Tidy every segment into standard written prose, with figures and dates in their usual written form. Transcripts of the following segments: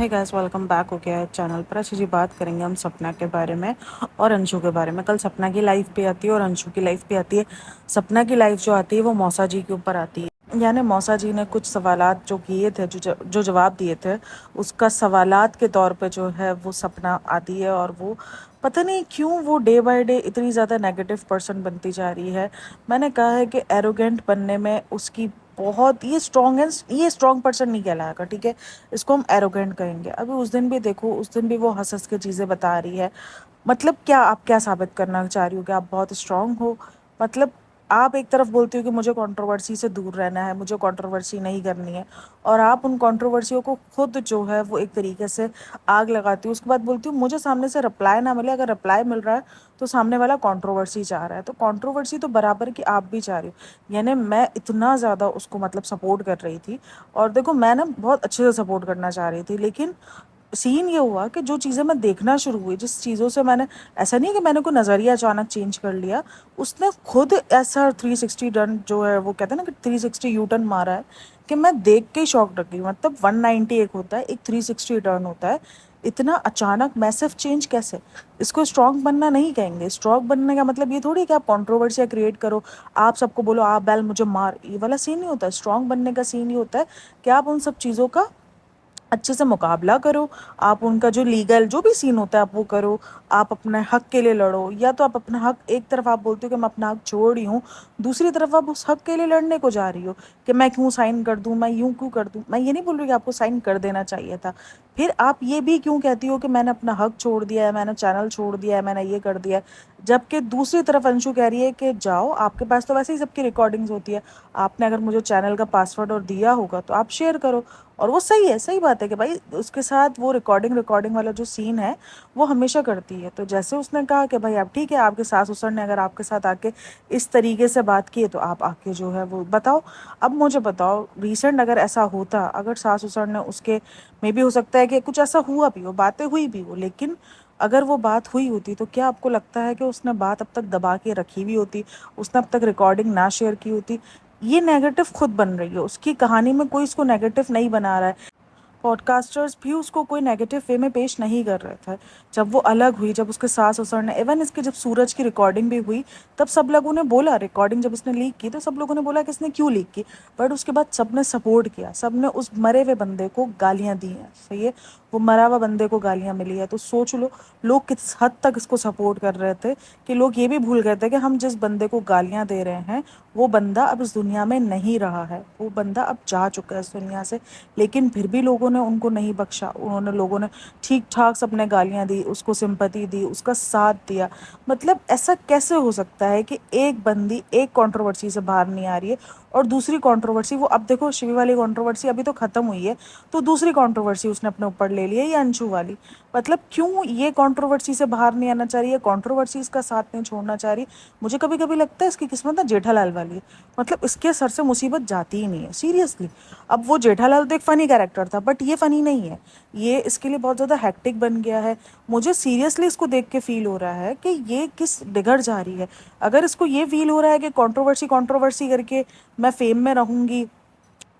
Hey guys, welcome back हो गया है चैनल पर। अच्छी जी बात करेंगे हम सपना के बारे में और अंशु के बारे में। कल सपना की लाइफ पे आती है और अंशु की लाइफ पे आती है। सपना की लाइफ जो आती है वो मौसा जी के ऊपर आती है। यानी मौसा जी ने कुछ सवालात जो किए थे, जो जवाब दिए थे, उसका सवालात के तौर पे जो है वो सपना आती है। और वो पता नहीं क्यों वो डे बाय डे इतनी ज़्यादा नेगेटिव पर्सन बनती जा रही है। मैंने कहा है कि एरोगेंट बनने में उसकी बहुत ये स्ट्रॉन्ग पर्सन नहीं कहलाएगा, ठीक है। इसको हम एरोगेंट कहेंगे। अभी उस दिन भी देखो, उस दिन भी वो हंस हंस के चीज़ें बता रही है। मतलब क्या आप क्या साबित करना चाह रही हो कि आप बहुत स्ट्रांग हो? मतलब आप एक तरफ बोलती हो कि मुझे कंट्रोवर्सी से दूर रहना है, मुझे कंट्रोवर्सी नहीं करनी है, और आप उन कंट्रोवर्सियों को खुद जो है वो एक तरीके से आग लगाती हो। उसके बाद बोलती हूँ मुझे सामने से रिप्लाई ना मिले, अगर रिप्लाई मिल रहा है तो सामने वाला कंट्रोवर्सी चाह रहा है, तो कंट्रोवर्सी तो बराबर की आप भी चाह रही हो। यानी मैं इतना ज़्यादा उसको मतलब सपोर्ट कर रही थी। और देखो मैं ना बहुत अच्छे से सपोर्ट करना चाह रही थी, लेकिन सीन ये हुआ कि जो चीज़ें मैं देखना शुरू हुई, जिस चीज़ों से मैंने, ऐसा नहीं है कि मैंने कोई नज़रिया अचानक चेंज कर लिया, उसने खुद ऐसा 360 टर्न जो है वो कहते हैं ना कि 360 यू टर्न मारा है कि मैं देख के ही शॉक रह गई। मतलब 190 एक होता है, एक 360 टर्न होता है। इतना अचानक मैसिव चेंज कैसे? इसको स्ट्रॉन्ग बनना नहीं कहेंगे। स्ट्रॉन्ग बनने का मतलब ये थोड़ी कि आप कंट्रोवर्सियाँ क्रिएट करो, आप सबको बोलो आप बैल मुझे मार, ये वाला सीन नहीं होता है। स्ट्रॉन्ग बनने का सीन ये होता है कि आप उन सब चीज़ों का अच्छे से मुकाबला करो। आप उनका जो लीगल जो भी सीन होता है आप वो करो। आप अपने हक के लिए लड़ो, या तो आप अपना हक, एक तरफ आप बोलते हो कि मैं अपना हक छोड़ रही हूँ, दूसरी तरफ आप उस हक के लिए लड़ने को जा रही हो कि मैं क्यों साइन कर दूँ, मैं यूं क्यों कर दूँ। मैं ये नहीं बोल रही कि आपको साइन कर देना चाहिए था। फिर आप ये भी क्यों कहती हो कि मैंने अपना हक छोड़ दिया है, मैंने चैनल छोड़ दिया है, मैंने ये कर दिया है, जबकि दूसरी तरफ अंशु कह रही है कि जाओ, आपके पास तो वैसे ही सबकी रिकॉर्डिंग्स होती है, आपने अगर मुझे चैनल का पासवर्ड और दिया होगा तो आप शेयर करो। और वो सही है, सही बात है कि भाई उसके साथ वो रिकॉर्डिंग वाला जो सीन है वो हमेशा करती है। तो जैसे उसने कहा कि भाई अब ठीक है, आपके सास ससुर ने अगर आपके साथ आके इस तरीके से बात की है तो आप आके जो है वो बताओ। अब मुझे बताओ, रिसेंट अगर ऐसा होता, अगर सास ससुर ने उसके, मे भी हो सकता है कि कुछ ऐसा हुआ भी हो, बातें हुई भी हो, लेकिन अगर वो बात हुई होती तो क्या आपको लगता है कि उसने बात अब तक दबा के रखी हुई होती, उसने अब तक रिकॉर्डिंग ना शेयर की होती? ये नेगेटिव खुद बन रही है। उसकी कहानी में कोई इसको नेगेटिव नहीं बना रहा है। पॉडकास्टर्स भी उसको कोई नेगेटिव वे में पेश नहीं कर रहे थे। जब वो अलग हुई, जब उसके सास ससुर ने, इवन इसके जब सूरज की रिकॉर्डिंग भी हुई, तब सब लोगों ने बोला, रिकॉर्डिंग जब इसने लीक की तो सब लोगों ने बोला कि इसने क्यों लीक की, बट उसके बाद सबने सपोर्ट किया, सबने उस मरे हुए बंदे को गालियां दी हैं। सही है, वो मरा हुआ बंदे को गालियां मिली है, तो सोच लो लोग किस हद तक इसको सपोर्ट कर रहे थे, कि लोग ये भी भूल गए थे कि हम जिस बंदे को गालियां दे रहे हैं वो बंदा अब इस दुनिया में नहीं रहा है, वो बंदा अब जा चुका है इस दुनिया से। लेकिन फिर भी लोगों ने उनको नहीं बख्शा, उन्होंने, लोगों ने ठीक ठाक सबने गालियां दी, उसको सिंपैथी दी, उसका साथ दिया। मतलब ऐसा कैसे हो सकता है कि एक बंदी एक कंट्रोवर्सी से बाहर नहीं आ रही है और दूसरी कंट्रोवर्सी, वो अब देखो शिवी वाली कंट्रोवर्सी अभी तो खत्म हुई है, तो दूसरी कंट्रोवर्सी उसने अपने ऊपर ले ली है, ये अंशु वाली। मतलब क्यों ये कंट्रोवर्सी से बाहर नहीं आना चाह रही है, कंट्रोवर्सी इसका साथ नहीं छोड़ना चाह रही? मुझे कभी कभी लगता है इसकी किस्मत ना जेठालाल वाली है। मतलब इसके सर से मुसीबत जाती ही नहीं है, सीरियसली। अब वो जेठालाल तो एक फ़नी कैरेक्टर था, बट ये फ़नी नहीं है, ये इसके लिए बहुत ज़्यादा हैक्टिक बन गया है। मुझे सीरियसली इसको देख के फील हो रहा है कि ये किस डिगर जा रही है। अगर इसको ये फील हो रहा है कि कंट्रोवर्सी कंट्रोवर्सी करके मैं फेम में रहूँगी,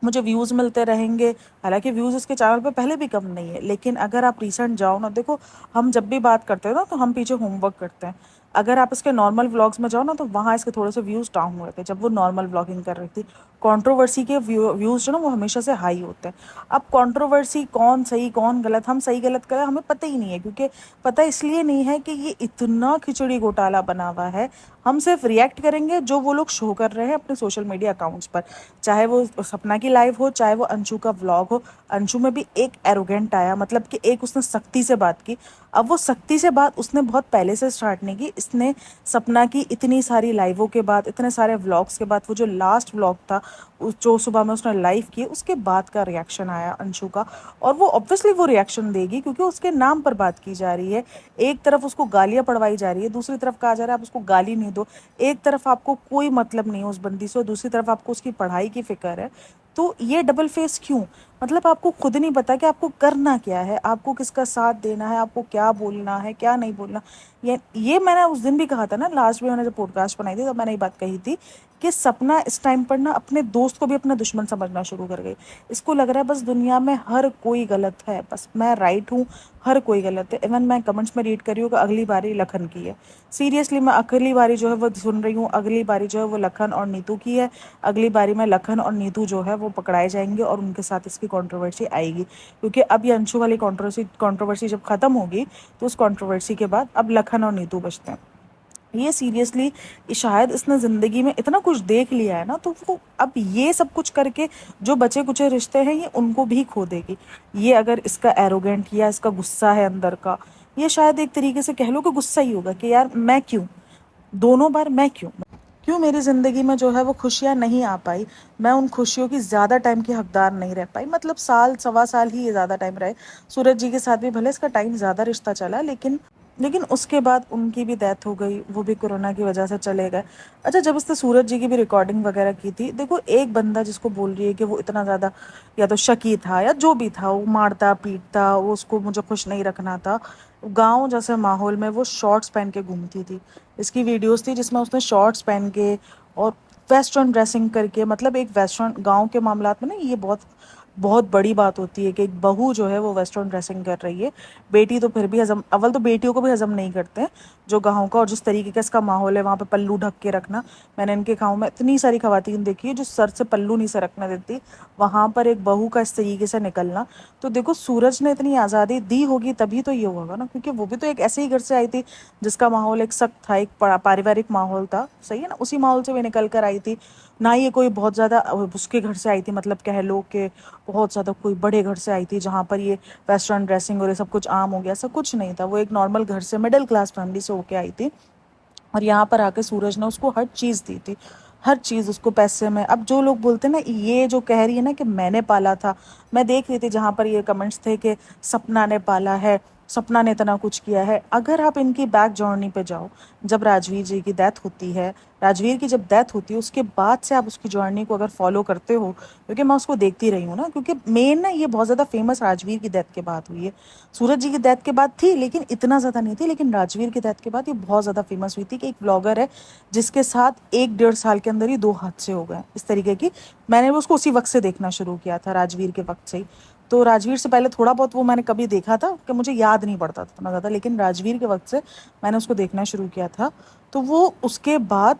मुझे व्यूज़ मिलते रहेंगे, हालांकि व्यूज़ इसके चैनल पे पहले भी कम नहीं है, लेकिन अगर आप रिसेंट जाओ ना, देखो हम जब भी बात करते हैं ना तो हम पीछे होमवर्क करते हैं। अगर आप इसके नॉर्मल व्लॉग्स में जाओ ना तो वहाँ इसके थोड़े से व्यूज़ डाउन हुए थे जब वो नॉर्मल व्लॉगिंग कर रही थी। कंट्रोवर्सी के व्यूज़ जो ना वो हमेशा से हाई होते हैं। अब कंट्रोवर्सी कौन सही कौन गलत, हम सही गलत करें हमें पता ही नहीं है, क्योंकि पता इसलिए नहीं है कि ये इतना खिचड़ी घोटाला बना हुआ है। हम सिर्फ रिएक्ट करेंगे जो वो लोग शो कर रहे हैं अपने सोशल मीडिया अकाउंट्स पर, चाहे वो सपना की लाइव हो, चाहे वो अंशु का व्लॉग हो। अंशु में भी एक एरोगेंट आया, मतलब कि एक उसने सख्ती से बात की। अब वो सख्ती से बात उसने बहुत पहले से स्टार्ट नहीं की, इसने सपना की इतनी सारी लाइवों के बाद, इतने सारे व्लॉग्स के बाद, वो जो लास्ट व्लॉग था जो सुबह में उसने लाइव किए, उसके बाद का रिएक्शन आया अंशु का। और वो ऑब्वियसली वो रिएक्शन देगी क्योंकि उसके नाम पर बात की जा रही है। एक तरफ उसको गालियां पड़वाई जा रही है, दूसरी तरफ कहा जा रहा है आप उसको गाली नहीं दो। एक तरफ आपको कोई मतलब नहीं है उस बंदी से और दूसरी तरफ आपको उसकी पढ़ाई की फिक्र है। तो ये डबल फेस क्यों? मतलब आपको खुद नहीं पता कि आपको करना क्या है, आपको किसका साथ देना है, आपको क्या बोलना है, क्या नहीं बोलना। ये मैंने उस दिन भी कहा था ना, लास्ट में मैंने जब पॉडकास्ट बनाई थी तब मैंने ये बात कही थी कि सपना इस टाइम पर ना अपने दोस्त को भी अपना दुश्मन समझना शुरू कर गई। इसको लग रहा है बस दुनिया में हर कोई गलत है, बस मैं राइट हूँ, हर कोई गलत है। इवन मैं कमेंट्स में रीड कर रही हूँ कि अगली बारी लखन की है। सीरियसली मैं अगली बारी जो है वो सुन रही हूँ, अगली बारी जो है वो लखन और नीतू की है। अगली बारी में लखन और नीतू जो है वो पकड़ाए जाएंगे और उनके साथ इसकी कंट्रोवर्सी आएगी, क्योंकि अब ये अंशु वाली कंट्रोवर्सी जब खत्म होगी तो उस कंट्रोवर्सी के बाद अब लखन और नीतू बचते हैं। ये सीरियसली शायद इसने ज़िंदगी में इतना कुछ देख लिया है ना, तो वो अब ये सब कुछ करके जो बचे कुचे रिश्ते हैं ये उनको भी खो देगी। ये अगर इसका एरोगेंट या इसका गुस्सा है अंदर का, ये शायद एक तरीके से कह लो कि गुस्सा ही होगा कि यार मैं क्यों, दोनों बार मैं क्यों, क्यों मेरी ज़िंदगी में जो है वो खुशियाँ नहीं आ पाई, मैं उन खुशियों की ज़्यादा टाइम की हकदार नहीं रह पाई। मतलब साल सवा साल ही ये ज़्यादा टाइम रहे सूरज जी के साथ भी, भले इसका टाइम ज़्यादा रिश्ता चला, लेकिन उसके बाद उनकी भी डेथ हो गई, वो भी कोरोना की वजह से चले गए। अच्छा, जब उसने सूरज जी की भी रिकॉर्डिंग वगैरह की थी, देखो एक बंदा जिसको बोल रही है कि वो इतना ज़्यादा या तो शकी था या जो भी था, वो मारता पीटता, वो उसको मुझे खुश नहीं रखना था, गांव जैसे माहौल में वो शॉर्ट्स पहन के घूमती थी। इसकी वीडियोस थी जिसमें उसने शॉर्ट्स पहन के और वेस्टर्न ड्रेसिंग करके, मतलब एक वेस्टर्न गांव के मामलात में ना ये बहुत बहुत बड़ी बात होती है कि एक बहू जो है वो वेस्टर्न ड्रेसिंग कर रही है। बेटी तो फिर भी हजम, अव्वल तो बेटियों को भी हजम नहीं करते हैं जो गाँव का, और जिस तरीके का इसका माहौल है वहाँ पे पल्लू ढक के रखना। मैंने इनके गाँव में इतनी सारी खवातीन देखी है जो सर से पल्लू नहीं सरकने देती, वहाँ पर एक बहू का इस तरीके से निकलना। तो देखो सूरज ने इतनी आज़ादी दी होगी तभी तो ये होगा ना, क्योंकि वो भी तो एक ऐसे ही घर से आई थी जिसका माहौल एक सख्त था, एक पारिवारिक माहौल था, सही है ना, उसी माहौल से वे निकल कर आई थी ना। ये कोई बहुत ज़्यादा उसके घर से आई थी, मतलब कह लो कि बहुत ज़्यादा कोई बड़े घर से आई थी जहाँ पर ये वेस्टर्न ड्रेसिंग और ये सब कुछ आम हो गया, ऐसा कुछ नहीं था। वो एक नॉर्मल घर से, मिडिल क्लास फैमिली से होके आई थी, और यहाँ पर आके सूरज ने उसको हर चीज़ दी थी, हर चीज़ उसको पैसे में। अब जो लोग बोलते हैं ना, ये जो कह रही है ना कि मैंने पाला था, मैं देख रही थी जहाँ पर ये कमेंट्स थे कि सपना ने पाला है, सपना ने इतना कुछ किया है। अगर आप इनकी बैक जर्नी पे जाओ, जब राजवीर जी की डेथ होती है, राजवीर की जब डेथ होती है उसके बाद से आप उसकी जर्नी को अगर फॉलो करते हो, क्योंकि मैं उसको देखती रही हूँ ना, क्योंकि मेन ना ये बहुत ज़्यादा फेमस राजवीर की डेथ के बाद हुई है। सूरज जी की डेथ के बाद थी लेकिन इतना ज़्यादा नहीं थी, लेकिन राजवीर की डेथ के बाद ये बहुत ज़्यादा फेमस हुई थी कि एक ब्लॉगर है जिसके साथ 1 डेढ़ साल के अंदर ही 2 हादसे हो गए इस तरीके की। मैंने वो उसको उसी वक्त से देखना शुरू किया था, राजवीर के वक्त से ही। तो राजवीर से पहले थोड़ा बहुत वो मैंने कभी देखा था कि मुझे याद नहीं पड़ता था इतना ज़्यादा, लेकिन राजवीर के वक्त से मैंने उसको देखना शुरू किया था। तो वो उसके बाद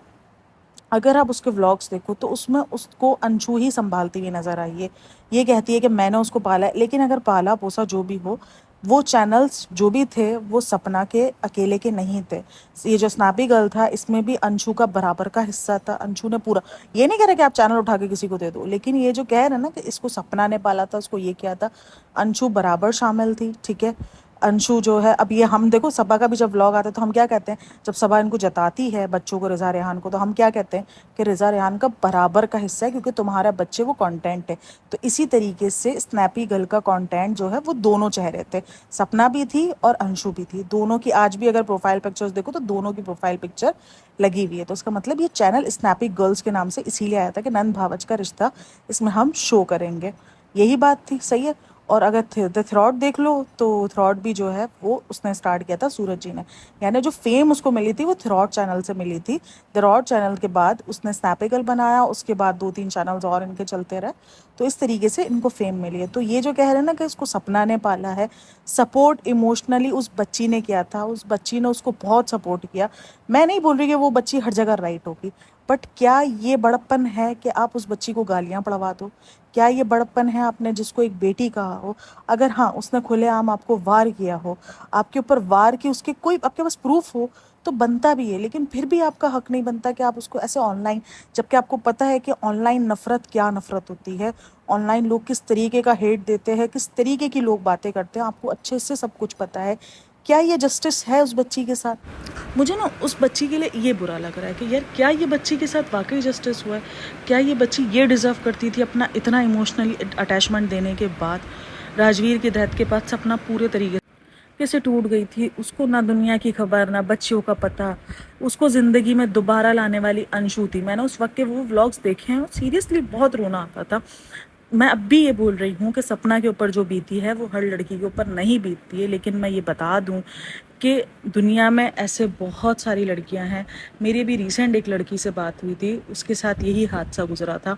अगर आप उसके व्लॉग्स देखो तो उसमें उसको अंशु ही संभालती हुई नज़र आई है। ये कहती है कि मैंने उसको पाला है, लेकिन अगर पाला पोसा जो भी हो, वो चैनल्स जो भी थे वो सपना के अकेले के नहीं थे। ये जो स्नैपी गर्ल था इसमें भी अंशु का बराबर का हिस्सा था। अंशु ने पूरा, ये नहीं कह रहा कि आप चैनल उठा के किसी को दे दो, लेकिन ये जो कह रहे हैं ना कि इसको सपना ने पाला था, उसको ये किया था, अंशु बराबर शामिल थी, ठीक है। अंशु जो है, अब ये हम देखो सबा का भी जब व्लॉग आता है तो हम क्या कहते हैं, जब सबा इनको जताती है बच्चों को, रिज़ा रेहान को, तो हम क्या कहते हैं कि रिज़ा रेहान का बराबर का हिस्सा है क्योंकि तुम्हारा बच्चे वो कंटेंट है। तो इसी तरीके से स्नैपी गर्ल का कंटेंट जो है वो दोनों चेहरे थे, सपना भी थी और अंशु भी थी, दोनों की आज भी अगर प्रोफाइल पिक्चर्स देखो तो दोनों की प्रोफाइल पिक्चर लगी हुई है। तो उसका मतलब ये चैनल स्नैपी गर्ल्स के नाम से इसीलिए आया था कि नंद भावच का रिश्ता इसमें हम शो करेंगे, यही बात थी, सही है। और अगर द थ्रॉट देख लो तो थ्रॉट भी जो है वो उसने स्टार्ट किया था सूरज जी ने, यानी जो फेम उसको मिली थी वो थ्रॉट चैनल से मिली थी। थ्रॉट चैनल के बाद उसने स्नैपिकल बनाया, उसके बाद 2-3 चैनल्स और इनके चलते रहे, तो इस तरीके से इनको फेम मिली है। तो ये जो कह रहे हैं ना कि इसको सपना ने पाला है, सपोर्ट इमोशनली उस बच्ची ने किया था, उस बच्ची ने उसको बहुत सपोर्ट किया। मैं नहीं बोल रही कि वो बच्ची हर जगह राइट होगी, बट क्या ये बड़प्पन है कि आप उस बच्ची को गालियाँ पड़वा दो? क्या ये बड़प्पन है आपने जिसको एक बेटी कहा हो? अगर हाँ उसने खुलेआम आपको वार किया हो, आपके ऊपर वार की उसके कोई आपके पास प्रूफ हो तो बनता भी है, लेकिन फिर भी आपका हक नहीं बनता कि आप उसको ऐसे ऑनलाइन, जबकि आपको पता है कि ऑनलाइन नफ़रत क्या नफ़रत होती है, ऑनलाइन लोग किस तरीके का हेट देते हैं, किस तरीके की लोग बातें करते हैं, आपको अच्छे से सब कुछ पता है। क्या ये जस्टिस है उस बच्ची के साथ? मुझे ना उस बच्ची के लिए ये बुरा लग रहा है कि यार क्या ये बच्ची के साथ वाकई जस्टिस हुआ है? क्या ये बच्ची ये डिज़र्व करती थी अपना इतना इमोशनली अटैचमेंट देने के बाद? राजवीर की डेथ के बाद सपना पूरे तरीके से टूट गई थी, उसको ना दुनिया की खबर ना बच्चियों का पता, उसको ज़िंदगी में दोबारा लाने वाली अंशु थी। मैंने उस वक्त के वो व्लॉग्स देखे हैं और सीरियसली बहुत रोना आता था। मैं अब भी ये बोल रही हूँ कि सपना के ऊपर जो बीती है वो हर लड़की के ऊपर नहीं बीतती है, लेकिन मैं ये बता दूँ कि दुनिया में ऐसे बहुत सारी लड़कियां हैं। मेरी भी रिसेंट एक लड़की से बात हुई थी, उसके साथ यही हादसा गुजरा था,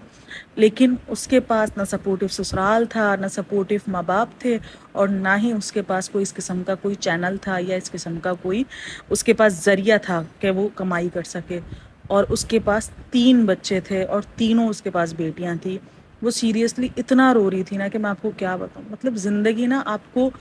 लेकिन उसके पास ना सपोर्टिव ससुराल था, ना सपोर्टिव माँ बाप थे, और ना ही उसके पास कोई इस किस्म का कोई चैनल था या इस किस्म का कोई उसके पास जरिया था कि वो कमाई कर सके। और उसके पास 3 बच्चे थे और तीनों उसके पास बेटियां थी। वो सीरियसली इतना रो रही थी ना कि मैं आपको क्या बताऊं। मतलब ज़िंदगी ना आपको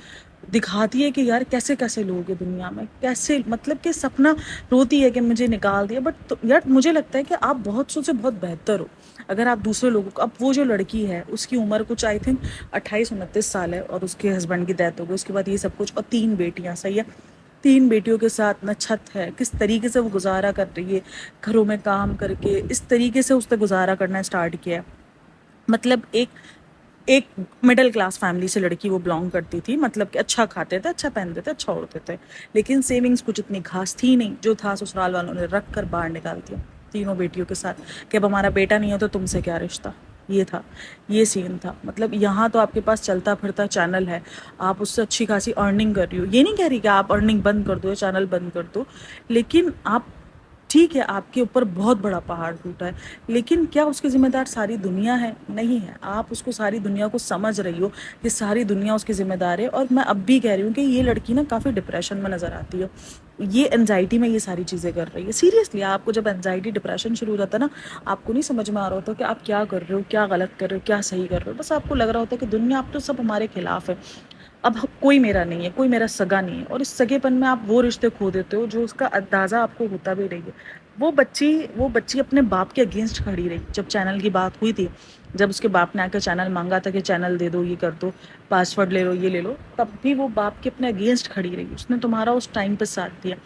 दिखाती है कि यार कैसे कैसे लोग हैं दुनिया में, कैसे मतलब कि सपना रोती है कि मुझे निकाल दिया। बट तो यार मुझे लगता है कि आप बहुत से बहुत बेहतर हो अगर आप दूसरे लोगों को। अब वो जो लड़की है उसकी उम्र कुछ आई थिंक 28-29 साल है, और उसके हस्बैंड की डेथ हो गई, उसके बाद ये सब कुछ, और 3 बेटियां, सही है। 3 बेटियों के साथ न छत है, किस तरीके से वो गुजारा कर रही है, घरों में काम करके इस तरीके से उसने गुजारा करना स्टार्ट किया है। मतलब एक एक मिडिल क्लास फैमिली से लड़की वो बिलोंग करती थी, मतलब कि अच्छा खाते थे, अच्छा पहनते थे, अच्छा उड़ते थे, लेकिन सेविंग्स कुछ इतनी खास थी नहीं। जो था ससुराल वालों ने रख कर बाहर निकाल दिया 3 बेटियों के साथ कि अब हमारा बेटा नहीं है तो तुमसे क्या रिश्ता। ये था, ये सीन था। मतलब यहाँ तो आपके पास चलता फिरता चैनल है, आप उससे अच्छी खासी अर्निंग कर रही हो, ये नहीं कह रही कि आप अर्निंग बंद कर दो या चैनल बंद कर दो, लेकिन आप, ठीक है आपके ऊपर बहुत बड़ा पहाड़ टूटा है, लेकिन क्या उसकी जिम्मेदार सारी दुनिया है? नहीं है। आप उसको सारी दुनिया को समझ रही हो कि सारी दुनिया उसकी जिम्मेदार है। और मैं अब भी कह रही हूँ कि ये लड़की ना काफ़ी डिप्रेशन में नज़र आती है, ये एनजाइटी में ये सारी चीज़ें कर रही है। सीरियसली आपको जब एनजाइटी डिप्रेशन शुरू हो जाता है ना, आपको नहीं समझ में आ रहा होता कि आप क्या कर रहे हो, क्या गलत कर रहे हो, क्या सही कर रहे हो। बस आपको लग रहा होता है कि दुनिया, आप तो सब हमारे खिलाफ है, अब कोई मेरा नहीं है, कोई मेरा सगा नहीं है। और इस सगेपन में आप वो रिश्ते खो देते हो जो उसका अंदाज़ा आपको होता भी नहीं है। वो बच्ची अपने बाप के अगेंस्ट खड़ी रही जब चैनल की बात हुई थी। जब उसके बाप ने आकर चैनल मांगा था कि चैनल दे दो, ये कर दो, पासवर्ड ले लो, ये ले लो, तब भी वो बाप के अपने अगेंस्ट खड़ी रही। उसने तुम्हारा उस टाइम पे साथ दिया।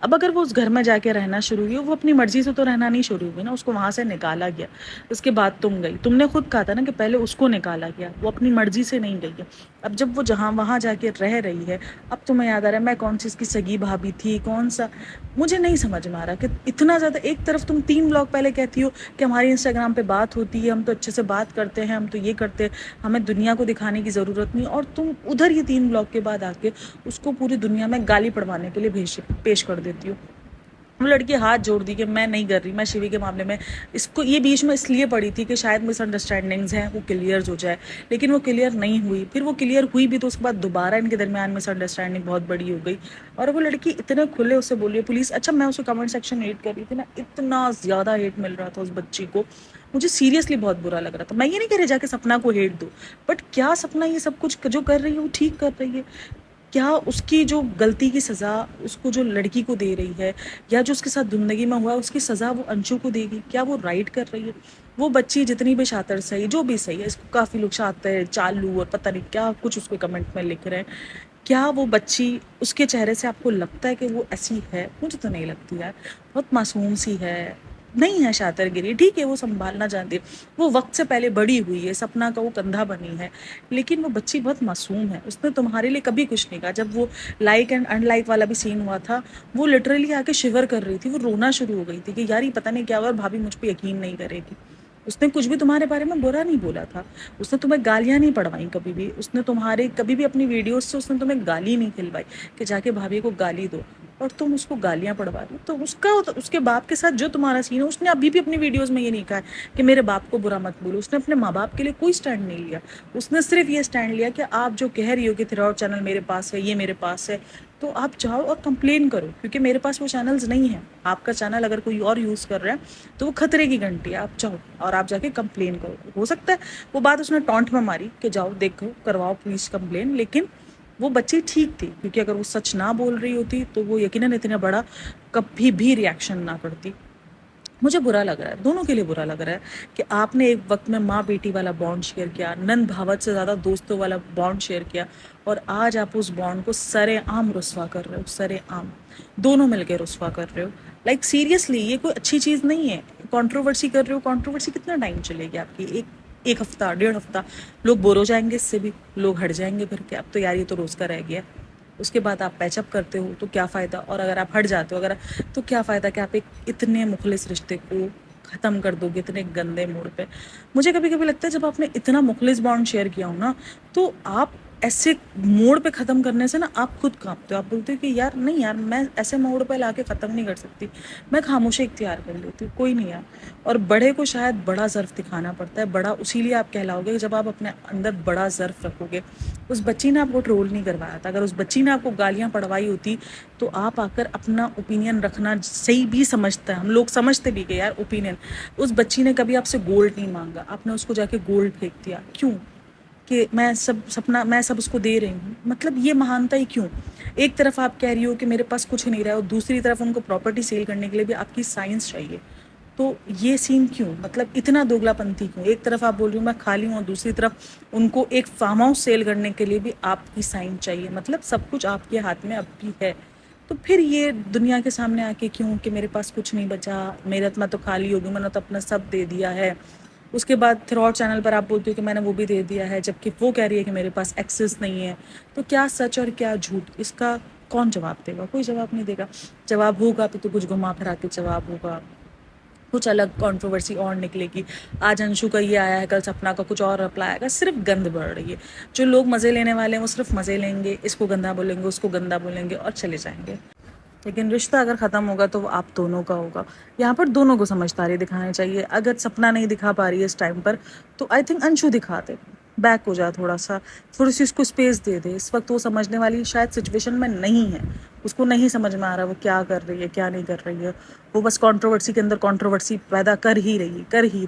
अब अगर वो उस घर में जाके रहना शुरू हुई, वो अपनी मर्जी से तो रहना नहीं शुरू हुई ना, उसको वहां से निकाला गया। उसके बाद तुम गई, तुमने खुद कहा था ना कि पहले उसको निकाला गया, वो अपनी मर्जी से नहीं गई है। अब जब वो जहाँ वहां जाके रह रही है, अब तुम्हें याद आ रहा है मैं कौन सी इसकी सगी भाभी थी, कौन सा, मुझे नहीं समझ में आ रहा कि इतना ज्यादा। एक तरफ तुम 3 ब्लॉग पहले कहती हो कि हमारी इंस्टाग्राम पे बात होती है, हम तो अच्छे से बात करते हैं, हम तो ये करते हैं, हमें दुनिया को दिखाने की जरूरत नहीं, और तुम उधर ये 3 ब्लॉग के बाद आके उसको पूरी दुनिया में गाली पड़वाने के लिए पेश कर देती हो। वो लड़की हाथ जोड़ दी कि मैं नहीं कर रही। मैं शिवी के मामले में इसको ये बीच में इसलिए पड़ी थी कि शायद मिसअंडरस्टैंडिंग्स हैं वो क्लियर हो जाए, लेकिन वो क्लियर नहीं हुई। फिर वो क्लियर हुई भी तो उसके बाद दोबारा इनके दरमियान मिसअंडरस्टैंडिंग बहुत बड़ी हो गई, और वो लड़की इतने खुले उससे बोली है पुलिस। अच्छा मैं उसको कमेंट सेक्शन हेट कर रही थी ना, इतना ज़्यादा हेट मिल रहा था उस बच्ची को, मुझे सीरियसली बहुत बुरा लग रहा था। मैं ये नहीं कह रही जाके सपना को हेट दो, बट क्या सपना ये सब कुछ जो कर रही है वो ठीक कर रही है? क्या उसकी जो गलती की सज़ा उसको जो लड़की को दे रही है, या जो उसके साथ ज़िंदगी में हुआ उसकी सज़ा वो अंशु को देगी? क्या वो राइट कर रही है? वो बच्ची जितनी भी शातिर सही, जो भी सही है, इसको काफ़ी लोग शातिर, चालू और पता नहीं क्या कुछ उसके कमेंट में लिख रहे हैं, क्या वो बच्ची, उसके चेहरे से आपको लगता है कि वो ऐसी है? मुझे तो नहीं लगती यार, बहुत मासूम सी है, नहीं है शातिरगिरी, ठीक है वो संभालना जानती है, वो वक्त से पहले बड़ी हुई है, सपना का वो कंधा बनी है, लेकिन वो बच्ची बहुत मासूम है। उसने तुम्हारे लिए कभी कुछ नहीं कहा। जब वो लाइक एंड अनलाइक वाला भी सीन हुआ था, वो लिटरली आके शिवर कर रही थी, वो रोना शुरू हो गई थी कि यार ये पता नहीं क्या हुआ, भाभी मुझ पर यकीन नहीं करेगी। उसने कुछ भी तुम्हारे बारे में बुरा नहीं बोला था, उसने तुम्हें गालियां नहीं पढ़वाई कभी भी, उसने तुम्हारे कभी भी अपनी वीडियोस से उसने तुम्हें गाली नहीं खिलवाई कि जाके भाभी को गाली दो, और तुम उसको गालियां पढ़वा रही हो। तो उसके बाप के साथ जो तुम्हारा सीन है, उसने अभी भी अपनी वीडियोस में ये नहीं कहा कि मेरे बाप को बुरा मत बोलो। उसने अपने माँ बाप के लिए कोई स्टैंड नहीं लिया, उसने सिर्फ ये स्टैंड लिया कि आप जो कह रही हो कि थ्रू चैनल मेरे पास है, ये मेरे पास है, तो आप जाओ और कंप्लेन करो, क्योंकि मेरे पास वो चैनल्स नहीं है। आपका चैनल अगर कोई और यूज़ कर रहा है तो वो खतरे की घंटी है। आप जाओ और आप जाके कंप्लेन करो। हो सकता है वो बात उसने टॉन्ट में मारी कि जाओ देखो करवाओ पुलिस कंप्लेन, लेकिन वो बच्ची ठीक थी, क्योंकि अगर वो सच ना बोल रही होती तो वो यकीनन इतना बड़ा कभी भी रिएक्शन ना करती। मुझे बुरा लग रहा है, दोनों के लिए बुरा लग रहा है कि आपने एक वक्त में माँ बेटी वाला बॉन्ड शेयर किया, नंद भावत से ज़्यादा दोस्तों वाला बॉन्ड शेयर किया, और आज आप उस बॉन्ड को सरेआम रुस्वा कर रहे हो, सरेआम, दोनों मिलकर रुस्वा कर रहे हो। लाइक सीरियसली ये कोई अच्छी चीज़ नहीं है। कंट्रोवर्सी कर रहे हो, कंट्रोवर्सी कितना टाइम चलेगी आपकी? एक एक हफ्ता, 1.5 हफ्ता, लोग बोर हो जाएंगे, इससे भी लोग हट जाएंगे फिर क्या, अब तो यार ये तो रोज़ का रह गया। उसके बाद आप पैचअप करते हो तो क्या फ़ायदा, और अगर आप हट जाते हो, अगर तो क्या फ़ायदा कि आप एक इतने मुखलिस रिश्ते को ख़त्म कर दोगे इतने गंदे मोड़ पे। मुझे कभी कभी लगता है जब आपने इतना मुखलिस बॉन्ड शेयर किया हो ना, तो आप ऐसे मोड़ पे ख़त्म करने से ना आप खुद कांपते हो। आप बोलते हो कि यार नहीं यार, मैं ऐसे मोड़ पे लाके ख़त्म नहीं कर सकती, मैं खामोशी इख्तियार कर लेती हूँ, कोई नहीं यार। और बड़े को शायद बड़ा ज़र्फ़ दिखाना पड़ता है, बड़ा उसी लिए आप कहलाओगे जब आप अपने अंदर बड़ा ज़र्फ़ रखोगे। उस बच्ची ने आपको ट्रोल नहीं करवाया था, अगर उस बच्ची ने आपको गालियाँ पड़वाई होती तो आप आकर अपना ओपिनियन रखना सही भी समझता है, हम लोग समझते भी कि यार ओपिनियन। उस बच्ची ने कभी आपसे गोल्ड नहीं मांगा, आपने उसको जाके गोल्ड फेंक दिया, क्यों? कि मैं सब उसको दे रही हूँ, मतलब ये महानता ही क्यों? एक तरफ आप कह रही हो कि मेरे पास कुछ नहीं रहा है और दूसरी तरफ उनको प्रॉपर्टी सेल करने के लिए भी आपकी साइंस चाहिए। तो ये सीन क्यों? मतलब इतना दोगलापंथी क्यों? एक तरफ आप बोल रही हो मैं खाली हूँ और दूसरी तरफ उनको एक फार्म हाउस सेल करने के लिए भी आपकी साइन चाहिए। मतलब सब कुछ आपके हाथ में अब भी है, तो फिर ये दुनिया के सामने आके क्यों कि मेरे पास कुछ नहीं बचा, मेरा मैं तो खाली हो गई, मैंने तो अपना सब दे दिया है। उसके बाद फिर और चैनल पर आप बोलते हो कि मैंने वो भी दे दिया है, जबकि वो कह रही है कि मेरे पास एक्सेस नहीं है। तो क्या सच और क्या झूठ, इसका कौन जवाब देगा? कोई जवाब नहीं देगा। जवाब होगा तो कुछ घुमा फिरा के जवाब होगा, कुछ अलग कंट्रोवर्सी और निकलेगी। आज अंशु का ये आया है, कल सपना का कुछ और रिप्लाई आएगा, सिर्फ गंद बढ़ रही है। जो लोग मज़े लेने वाले हैं वो सिर्फ मज़े लेंगे, इसको गंदा बोलेंगे, उसको गंदा बोलेंगे और चले जाएंगे। लेकिन रिश्ता अगर ख़त्म होगा तो वो आप दोनों का होगा। यहाँ पर दोनों को समझदारी दिखानी चाहिए। अगर सपना नहीं दिखा पा रही है इस टाइम पर, तो आई थिंक अंशु दिखा दे, बैक हो जा थोड़ा सा, थोड़ी सी उसको स्पेस दे दे। इस वक्त वो समझने वाली शायद सिचुएशन में नहीं है, उसको नहीं समझ में आ रहा वो क्या कर रही है क्या नहीं कर रही है। वो बस कंट्रोवर्सी के अंदर कंट्रोवर्सी पैदा कर ही रही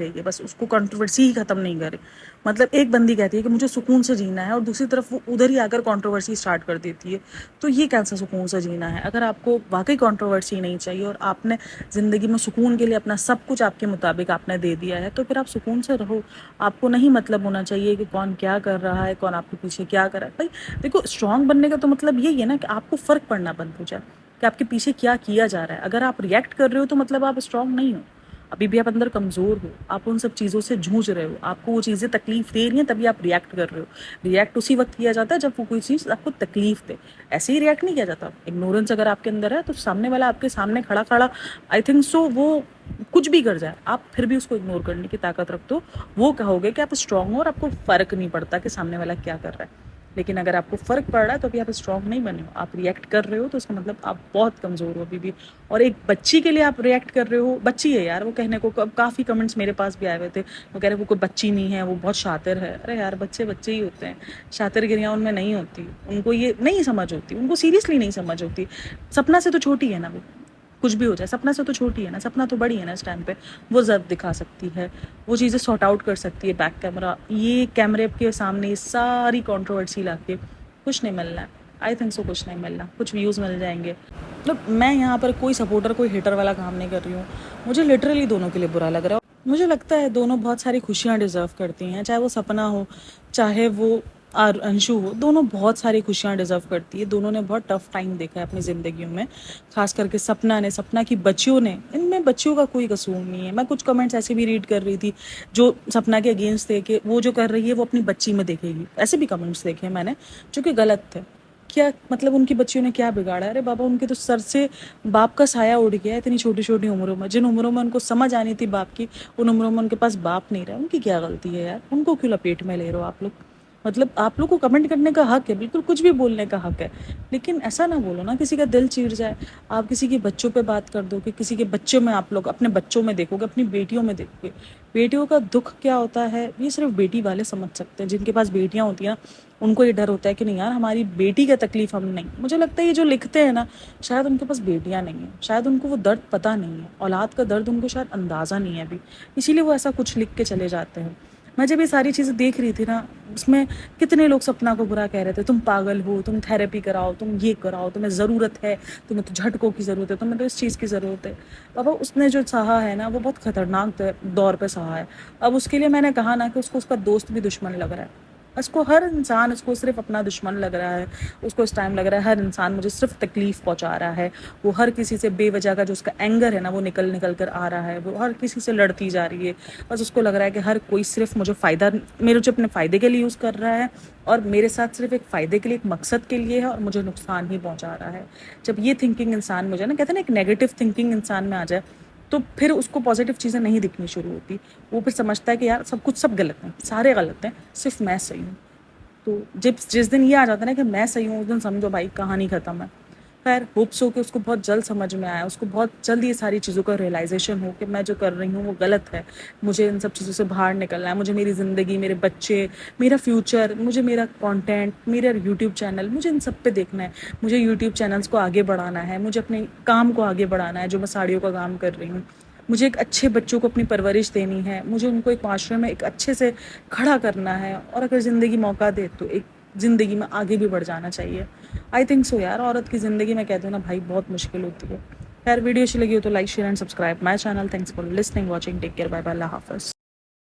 है, बस उसको कंट्रोवर्सी ही ख़त्म नहीं करे। मतलब एक बंदी कहती है कि मुझे सुकून से जीना है और दूसरी तरफ वो उधर ही आकर कंट्रोवर्सी स्टार्ट कर देती है। तो ये कैसा सुकून से जीना है? अगर आपको वाकई कंट्रोवर्सी नहीं चाहिए और आपने ज़िंदगी में सुकून के लिए अपना सब कुछ आपके मुताबिक आपने दे दिया है, तो फिर आप सुकून से रहो। आपको नहीं मतलब होना चाहिए कि कौन क्या कर रहा है, कौन आपके पीछे क्या कर रहा है। भाई देखो, स्ट्रांग बनने का तो मतलब यही है ना कि आपको फ़र्क पड़ना बंद हो जाए कि आपके पीछे क्या किया जा रहा है। अगर आप रिएक्ट कर रहे हो तो मतलब आप स्ट्रांग नहीं हो, अभी भी आप अंदर कमज़ोर हो, आप उन सब चीज़ों से जूझ रहे हो, आपको वो चीज़ें तकलीफ दे रही हैं, तभी आप रिएक्ट कर रहे हो। रिएक्ट उसी वक्त किया जाता है जब वो कोई चीज़ आपको तकलीफ दे, ऐसे ही रिएक्ट नहीं किया जाता। इग्नोरेंस अगर आपके अंदर है तो सामने वाला आपके सामने खड़ा खड़ा, आई थिंक सो, वो कुछ भी कर जाए आप फिर भी उसको इग्नोर करने की ताकत रखते हो। वो कहोगे कि आप स्ट्रांग हो और आपको फ़र्क नहीं पड़ता कि सामने वाला क्या कर रहा है। लेकिन अगर आपको फ़र्क पड़ रहा है तो अभी आप स्ट्रांग नहीं बने हो, आप रिएक्ट कर रहे हो, तो इसका मतलब आप बहुत कमज़ोर हो अभी भी। और एक बच्ची के लिए आप रिएक्ट कर रहे हो, बच्ची है यार वो, कहने को काफ़ी कमेंट्स मेरे पास भी आए हुए थे, वो कह रहे वो कोई बच्ची नहीं है, वो बहुत शातिर है। अरे यार, बच्चे बच्चे ही होते हैं, शातिरगिरियाँ उनमें नहीं होती, उनको ये नहीं समझ होती, उनको सीरियसली नहीं समझ होती। सपना से तो छोटी है ना वो, कुछ भी हो जाए सपना से तो छोटी है ना, सपना तो बड़ी है ना इस टाइम पे। वो ज़र्व दिखा सकती है, वो चीज़ें सॉर्ट आउट कर सकती है बैक कैमरा। ये कैमरे के सामने सारी कंट्रोवर्सी ला के कुछ नहीं मिलना है। आई थिंक सो कुछ नहीं मिलना, कुछ व्यूज़ मिल जाएंगे। मतलब मैं यहाँ पर कोई सपोर्टर कोई हेटर वाला काम नहीं कर रही हूँ, मुझे लिटरली दोनों के लिए बुरा लग रहा है। मुझे लगता है दोनों बहुत सारी खुशियाँ डिज़र्व करती हैं, चाहे वो सपना हो चाहे वो और अंशु हो, दोनों बहुत सारी खुशियाँ डिज़र्व करती है। दोनों ने बहुत टफ टाइम देखा है अपनी ज़िंदगियों में, खास करके सपना की बच्चियों ने, इनमें बच्चियों का कोई कसूर नहीं है। मैं कुछ कमेंट्स ऐसे भी रीड कर रही थी जो सपना के अगेंस्ट थे कि वो जो कर रही है वो अपनी बच्ची में देखेगी, ऐसे भी कमेंट्स देखे मैंने जो कि गलत थे। क्या मतलब उनकी बच्चियों ने क्या बिगाड़ा? अरे बाबा, उनके तो सर से बाप का साया उड़ गया है इतनी छोटी छोटी उम्रों में। जिन उम्रों में उनको समझ आनी थी बाप की, उन उम्रों में उनके पास बाप नहीं रहा। उनकी क्या गलती है यार? उनको क्यों लपेट में ले रहे हो आप लोग? मतलब आप लोग को कमेंट करने का हक है, बिल्कुल कुछ भी बोलने का हक है, लेकिन ऐसा ना बोलो ना किसी का दिल चीर जाए। आप किसी के बच्चों पे बात कर दो कि किसी के बच्चों में, आप लोग अपने बच्चों में देखोगे, अपनी बेटियों में देखोगे। बेटियों का दुख क्या होता है ये सिर्फ बेटी वाले समझ सकते हैं। जिनके पास बेटियां होती हैं ना, उनको ये डर होता है कि नहीं यार, हमारी बेटी का तकलीफ हम नहीं। मुझे लगता है ये जो लिखते हैं ना, शायद उनके पास बेटियां नहीं है, शायद उनको वो दर्द पता नहीं है, औलाद का दर्द उनको शायद अंदाज़ा नहीं है अभी, इसीलिए वो ऐसा कुछ लिख के चले जाते हैं। मैं जब ये सारी चीज़ें देख रही थी ना, उसमें कितने लोग सपना को बुरा कह रहे थे, तुम पागल हो, तुम थेरेपी कराओ, तुम ये कराओ, तुम्हें ज़रूरत है, तुम्हें तो झटकों की ज़रूरत है, तुम्हें तो इस चीज़ की ज़रूरत है। बाबा, उसने जो सहा है ना वो बहुत ख़तरनाक दौर पे सहा है। अब उसके लिए मैंने कहा ना कि उसको उसका दोस्त भी दुश्मन लग रहा है। उसको हर इंसान उसको सिर्फ अपना दुश्मन लग रहा है। उसको इस टाइम लग रहा है हर इंसान मुझे सिर्फ तकलीफ़ पहुंचा रहा है। वो हर किसी से बेवजह का जो उसका एंगर है ना वो निकल निकल कर आ रहा है। वो हर किसी से लड़ती जा रही है। बस उसको लग रहा है कि हर कोई सिर्फ मुझे फ़ायदा, मेरे जो अपने फ़ायदे के लिए यूज़ कर रहा है और मेरे साथ सिर्फ एक फ़ायदे के लिए, एक मकसद के लिए है और मुझे नुकसान ही पहुँचा रहा है। जब ये थिंकिंग इंसान मुझे ना, कहते हैं ना, एक नेगेटिव थिंकिंग इंसान में आ जाए, तो फिर उसको पॉजिटिव चीज़ें नहीं दिखनी शुरू होती। वो फिर समझता है कि यार सब कुछ, सब गलत हैं, सारे गलत हैं, सिर्फ मैं सही हूँ। तो जिस दिन ये आ जाता है ना कि मैं सही हूँ, उस दिन समझो भाई कहानी ख़त्म है। खैर होप्स हो कि उसको बहुत जल्द समझ में आया, उसको बहुत जल्द ये सारी चीज़ों का रियलाइजेशन हो कि मैं जो कर रही हूँ वो गलत है, मुझे इन सब चीज़ों से बाहर निकलना है, मुझे मेरी ज़िंदगी, मेरे बच्चे, मेरा फ्यूचर, मुझे मेरा कंटेंट, मेरा यूट्यूब चैनल, मुझे इन सब पे देखना है, मुझे यूट्यूब चैनल्स को आगे बढ़ाना है, मुझे अपने काम को आगे बढ़ाना है जो मैं साड़ियों का काम कर रही हूँ, मुझे एक अच्छे बच्चों को अपनी परवरिश देनी है, मुझे उनको एक माशरे में एक अच्छे से खड़ा करना है, और अगर ज़िंदगी मौका दे तो एक ज़िंदगी में आगे भी बढ़ जाना चाहिए। आई थिंक सो यार, औरत की ज़िंदगी में कहते हैं ना भाई बहुत मुश्किल होती है। खैर वीडियो अच्छी लगी हो तो like share and subscribe my channel. Thanks for listening, watching, take care, bye bye, अल्लाह हाफ़िज़।